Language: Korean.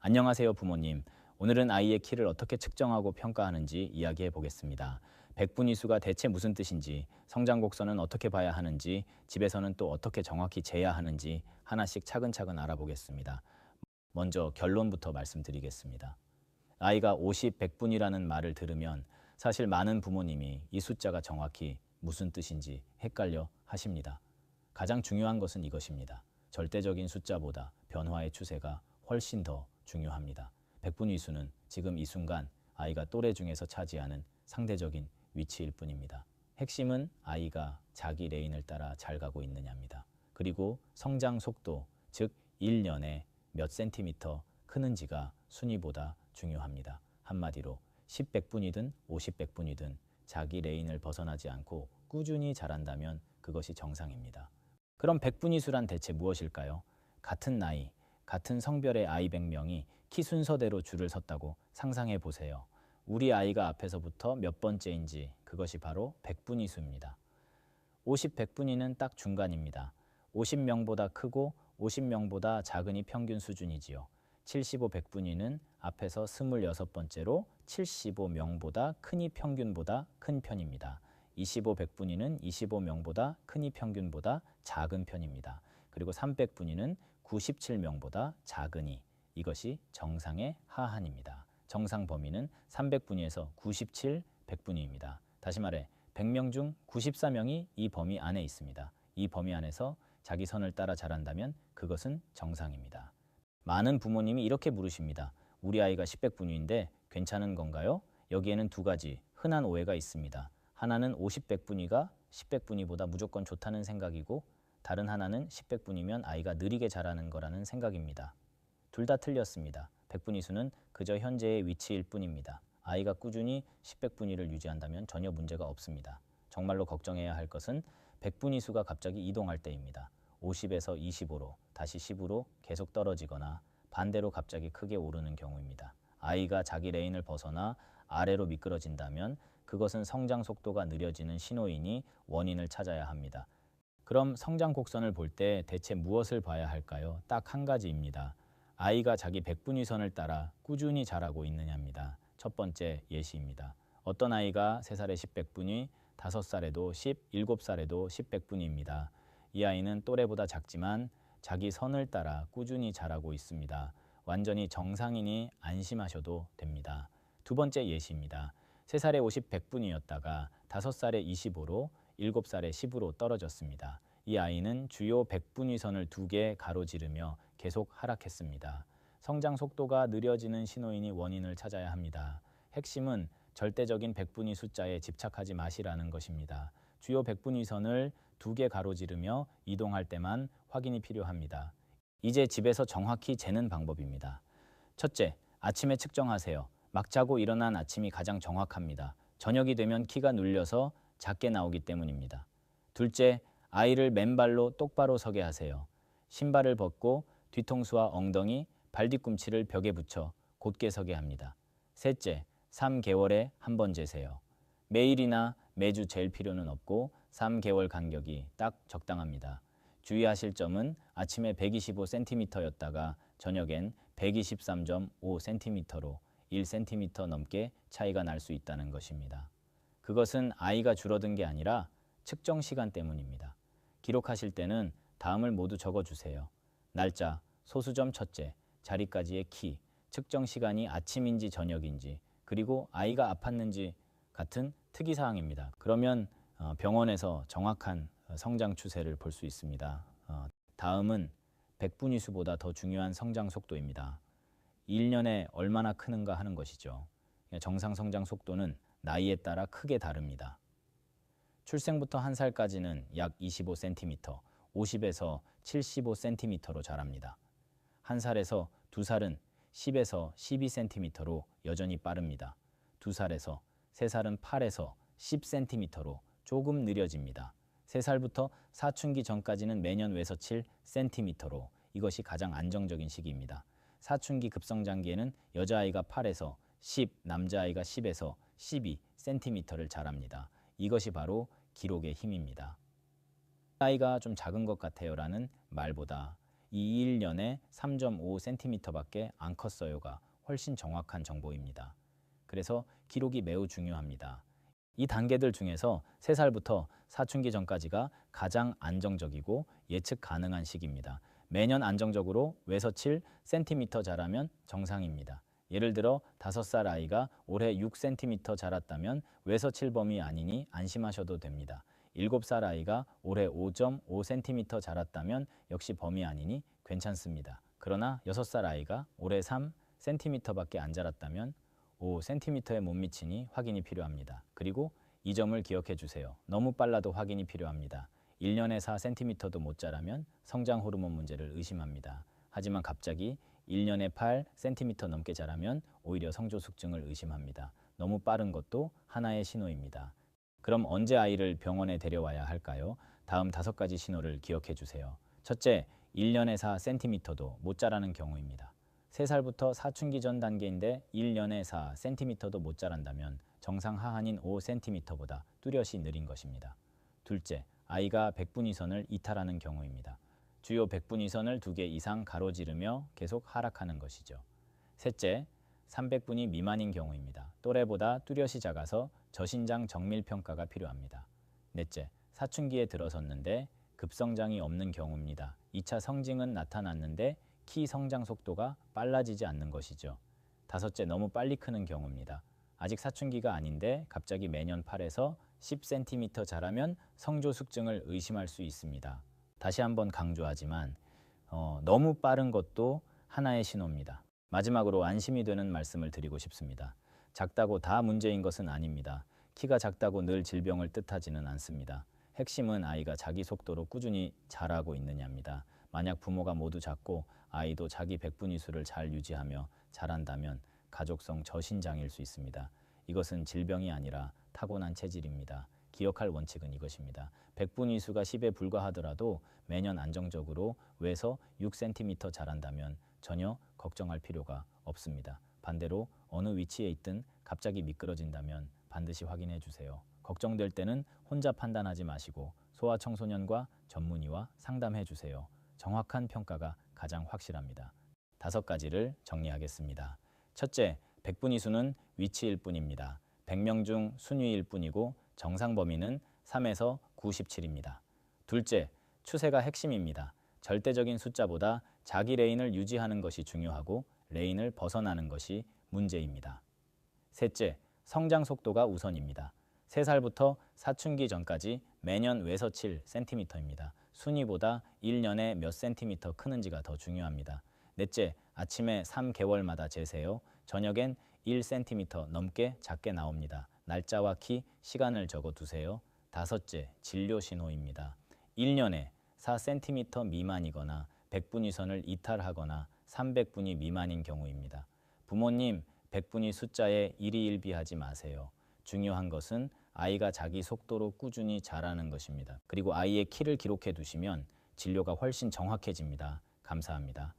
안녕하세요, 부모님. 오늘은 아이의 키를 어떻게 측정하고 평가하는지 이야기해 보겠습니다. 백분위수가 대체 무슨 뜻인지, 성장 곡선은 어떻게 봐야 하는지, 집에서는 또 어떻게 정확히 재야 하는지 하나씩 차근차근 알아보겠습니다. 먼저 결론부터 말씀드리겠습니다. 아이가 50, 100분이라는 말을 들으면 사실 많은 부모님이 이 숫자가 정확히 무슨 뜻인지 헷갈려 하십니다. 가장 중요한 것은 이것입니다. 절대적인 숫자보다 변화의 추세가 훨씬 더 중요합니다. 백분위수는 지금 이 순간 아이가 또래 중에서 차지하는 상대적인 위치일 뿐입니다. 핵심은 아이가 자기 레인을 따라 잘 가고 있느냐입니다. 그리고 성장 속도, 즉 1년에 몇 센티미터 크는지가 순위보다 중요합니다. 한마디로 10, 100분이든 50, 100분이든 자기 레인을 벗어나지 않고 꾸준히 자란다면 그것이 정상입니다. 그럼 백분위수란 대체 무엇일까요? 같은 나이, 같은 성별의 아이 100명이 키 순서대로 줄을 섰다고 상상해 보세요. 우리 아이가 앞에서부터 몇 번째인지 그것이 바로 백분위수입니다. 50, 100분위는 딱 중간입니다. 50명보다 크고 50명보다 작으니 평균 수준이지요. 75, 100분위는 앞에서 26번째로 75명보다 크니 평균보다 큰 편입니다. 25, 100분위는 25명보다 크니 평균보다 작은 편입니다. 그리고 300분위는 97명보다 작으니 이것이 정상의 하한입니다. 정상 범위는 300분위에서 97, 100분위입니다. 다시 말해 100명 중 94명이 이 범위 안에 있습니다. 이 범위 안에서 자기 선을 따라 자란다면 그것은 정상입니다. 많은 부모님이 이렇게 물으십니다. 우리 아이가 10백분위인데 괜찮은 건가요? 여기에는 두 가지 흔한 오해가 있습니다. 하나는 50, 100분위가 10백분위보다 무조건 좋다는 생각이고 다른 하나는 10백분위면 아이가 느리게 자라는 거라는 생각입니다. 둘 다 틀렸습니다. 백분위수는 그저 현재의 위치일 뿐입니다. 아이가 꾸준히 10백분위를 유지한다면 전혀 문제가 없습니다. 정말로 걱정해야 할 것은 백분위수가 갑자기 이동할 때입니다. 50에서 25로 다시 10으로 계속 떨어지거나 반대로 갑자기 크게 오르는 경우입니다. 아이가 자기 레인을 벗어나 아래로 미끄러진다면 그것은 성장 속도가 느려지는 신호이니 원인을 찾아야 합니다. 그럼 성장 곡선을 볼 때 대체 무엇을 봐야 할까요? 딱 한 가지입니다. 아이가 자기 백분위선을 따라 꾸준히 자라고 있느냐입니다. 첫 번째 예시입니다. 어떤 아이가 3살에 10백분위, 5살에도 10, 7살에도 10백분위입니다. 이 아이는 또래보다 작지만 자기 선을 따라 꾸준히 자라고 있습니다. 완전히 정상이니 안심하셔도 됩니다. 두 번째 예시입니다. 3살에 50, 100분위였다가 5살에 25로 7살에 10으로 떨어졌습니다. 이 아이는 주요 백분위선을 2개 가로지르며 계속 하락했습니다. 성장 속도가 느려지는 신호이니 원인을 찾아야 합니다. 핵심은 절대적인 백분위 숫자에 집착하지 마시라는 것입니다. 주요 백분위선을 2개 가로지르며 이동할 때만 확인이 필요합니다. 이제 집에서 정확히 재는 방법입니다. 첫째, 아침에 측정하세요. 막 자고 일어난 아침이 가장 정확합니다. 저녁이 되면 키가 눌려서 작게 나오기 때문입니다. 둘째, 아이를 맨발로 똑바로 서게 하세요. 신발을 벗고 뒤통수와 엉덩이, 발 뒤꿈치를 벽에 붙여 곧게 서게 합니다. 셋째, 3개월에 한 번 재세요. 매일이나 매주 잴 필요는 없고 3개월 간격이 딱 적당합니다. 주의하실 점은 아침에 125cm였다가 저녁엔 123.5cm로 1cm 넘게 차이가 날 수 있다는 것입니다. 그것은 아이가 줄어든 게 아니라 측정 시간 때문입니다. 기록하실 때는 다음을 모두 적어주세요. 날짜, 소수점 첫째, 자리까지의 키, 측정 시간이 아침인지 저녁인지, 그리고 아이가 아팠는지 같은 특이사항입니다. 그러면 병원에서 정확한 성장 추세를 볼 수 있습니다. 다음은 백분위수보다 더 중요한 성장 속도입니다. 1년에 얼마나 크는가 하는 것이죠. 정상 성장 속도는 나이에 따라 크게 다릅니다. 출생부터 1살까지는 약 25cm, 50에서 75cm로 자랍니다. 1살에서 2살은 10에서 12cm로 여전히 빠릅니다. 2살에서 3살은 8에서 10cm로 조금 느려집니다. 3살부터 사춘기 전까지는 매년 외서 7cm로 이것이 가장 안정적인 시기입니다. 사춘기 급성장기에는 여자아이가 8에서 10, 남자아이가 10에서 12cm를 자랍니다. 이것이 바로 기록의 힘입니다. 아이가 좀 작은 것 같아요 라는 말보다 21년에 3.5cm밖에 안 컸어요가 훨씬 정확한 정보입니다. 그래서 기록이 매우 중요합니다. 이 단계들 중에서 3살부터 사춘기 전까지가 가장 안정적이고 예측 가능한 시기입니다. 매년 안정적으로 외서 7cm 자라면 정상입니다. 예를 들어 5살 아이가 올해 6cm 자랐다면 외서 7범위 아니니 안심하셔도 됩니다. 7살 아이가 올해 5.5cm 자랐다면 역시 범위 아니니 괜찮습니다. 그러나 6살 아이가 올해 3cm밖에 안 자랐다면 5cm에 못 미치니 확인이 필요합니다. 그리고 이 점을 기억해 주세요. 너무 빨라도 확인이 필요합니다. 1년에 4cm도 못 자라면 성장 호르몬 문제를 의심합니다. 하지만 갑자기 1년에 8cm 넘게 자라면 오히려 성조숙증을 의심합니다. 너무 빠른 것도 하나의 신호입니다. 그럼 언제 아이를 병원에 데려와야 할까요? 다음 5가지 신호를 기억해 주세요. 첫째, 1년에 4cm도 못 자라는 경우입니다. 3살부터 사춘기 전 단계인데 1년에 4cm도 못 자란다면 정상 하한인 5cm보다 뚜렷이 느린 것입니다. 둘째, 아이가 백분위선을 이탈하는 경우입니다. 주요 백분위선을 2개 이상 가로지르며 계속 하락하는 것이죠. 셋째, 300분위 미만인 경우입니다. 또래보다 뚜렷이 작아서 저신장 정밀 평가가 필요합니다. 넷째, 사춘기에 들어섰는데 급성장이 없는 경우입니다. 2차 성징은 나타났는데 키 성장 속도가 빨라지지 않는 것이죠. 다섯째, 너무 빨리 크는 경우입니다. 아직 사춘기가 아닌데 갑자기 매년 8에서 10cm 자라면 성조숙증을 의심할 수 있습니다. 다시 한번 강조하지만 너무 빠른 것도 하나의 신호입니다. 마지막으로 안심이 되는 말씀을 드리고 싶습니다. 작다고 다 문제인 것은 아닙니다. 키가 작다고 늘 질병을 뜻하지는 않습니다. 핵심은 아이가 자기 속도로 꾸준히 자라고 있느냐입니다. 만약 부모가 모두 작고 아이도 자기 백분위수를 잘 유지하며 자란다면 가족성 저신장일 수 있습니다. 이것은 질병이 아니라 타고난 체질입니다. 기억할 원칙은 이것입니다. 백분위수가 10에 불과하더라도 매년 안정적으로 외서 6cm 자란다면 전혀 걱정할 필요가 없습니다. 반대로 어느 위치에 있든 갑자기 미끄러진다면 반드시 확인해 주세요. 걱정될 때는 혼자 판단하지 마시고 소아청소년과 전문의와 상담해 주세요. 정확한 평가가 가장 확실합니다. 5가지를 정리하겠습니다. 첫째, 백분위수는 위치일 뿐입니다. 100명 중 순위일 뿐이고 정상 범위는 3에서 97입니다. 둘째, 추세가 핵심입니다. 절대적인 숫자보다 자기 레인을 유지하는 것이 중요하고 레인을 벗어나는 것이 문제입니다. 셋째, 성장 속도가 우선입니다. 3살부터 사춘기 전까지 매년 외서 7cm입니다. 순위보다 1년에 몇 cm 크는지가 더 중요합니다. 넷째, 아침에 3개월마다 재세요. 저녁엔 1cm 넘게 작게 나옵니다. 날짜와 키, 시간을 적어두세요. 다섯째, 진료 신호입니다. 1년에 4cm 미만이거나 백분위선을 이탈하거나 300분위 미만인 경우입니다. 부모님, 백분위 숫자에 일희일비하지 마세요. 중요한 것은 아이가 자기 속도로 꾸준히 자라는 것입니다. 그리고 아이의 키를 기록해 두시면 진료가 훨씬 정확해집니다. 감사합니다.